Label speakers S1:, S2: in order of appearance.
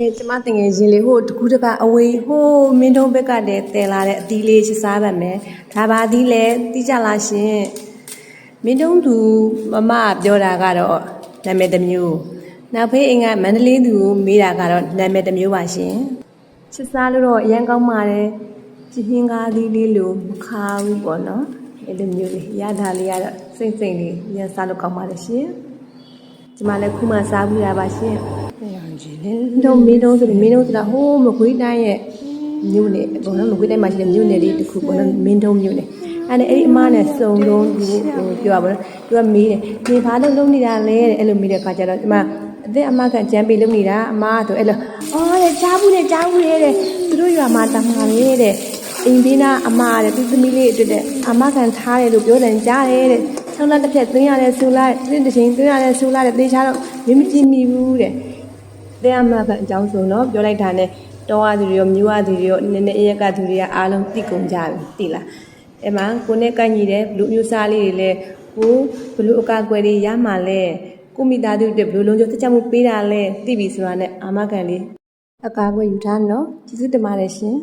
S1: ကျမတင်ငယ်ချင်းလေးဟိုတကူးတစ်ပတ်အဝေးဟိုမင်းတုံးဘက်ကတည်းတည်လာတဲ့အသီးလေးချစားပါမယ်ဒါပါသီးလဲသိကြလားရှင်မင်းတုံးသူမပြောတာကတော့နာမည်တစ်မျိုးနောက်ဖေးအင်ကမန္တလေးသူကိုမေးတာကတော့နာမည်တစ်မျိုးပါရှင်ချစားလို့တော့အရန်ကောင်းပါတယ်ချင်းဟင်းကားသီးလေးလို့မခါဘူးပေါ့နော်အဲ့လိုမျိုးလေးရတာလေးကတော့စိတ်လေးရန်စားလို့ကောင်းပါတယ်ရှင်ကျမလည်းခုမှစားပြီးတာပါရှင်တော့မင်းတို့ဆိုတော့ဟိုးမကွေးတိုင်းရဲ့မြို့နယ်ပေါ့နော်မကွေးတိုင်းမှာရှိတဲ့မြို့နယ်လေးတစ်ခုပေါ့နော်မင်းတို့မြို့နယ်အဲ့ဒီအမနဲ့စုံလုံးပြောပါဘောနော်သူကမေးတယ်ဒီဘာလို့လုံးနေတာလဲတဲ့အဲ့လိုမေးတဲ့ခါကျတော့ဒီမှာအသက်အမကကြမ်းပေးလုံးနေတာအမဆိုအဲ့လိုအော်တဲ့ကြားဘူးတဲ့သူတို့ရွာမှာတမှားလေတဲ့အိမ်ပေးနာအမတဲ့သူသမီးလေးအတွက်တဲ့အမကန်ထားတယ်လို့ပြောတယ်ကြားတယ်တဲ့ဆောင်းလက်တစ်ဖြက်သွင်းရတယ်ဆိုလိုက်တစ်ချိန်သွင်းရတယ်ဆိုလိုက်တဲ့တေချာတော့မင်းမကြည့်မိဘူးတဲ့တဲ့အမကအကြောင်းဆိုတော့ပြောလိုက်တာနဲ့တောရသူတွေရောမြို့ရသူတွေရောနည်းနည်းအရက်ကသူတွေကအားလုံးသိကုန်ကြပြီသိလားအဲ့မှာကိုနဲ့ကိုက်ညီတဲ့ဘလူးမျိုးစားလေးတွေလည်းဟိုဘလူးအကာအကွယ်တွေရမှာလဲကိုမိသားစုတွေဘလူးလုံးကျစကြမှုပေးတာလဲသိပြီဆိုတာနဲ့အာမခံလေးအကာအကွယ်ယူထားနော်ကျေးဇူးတင်ပါတယ်ရှင်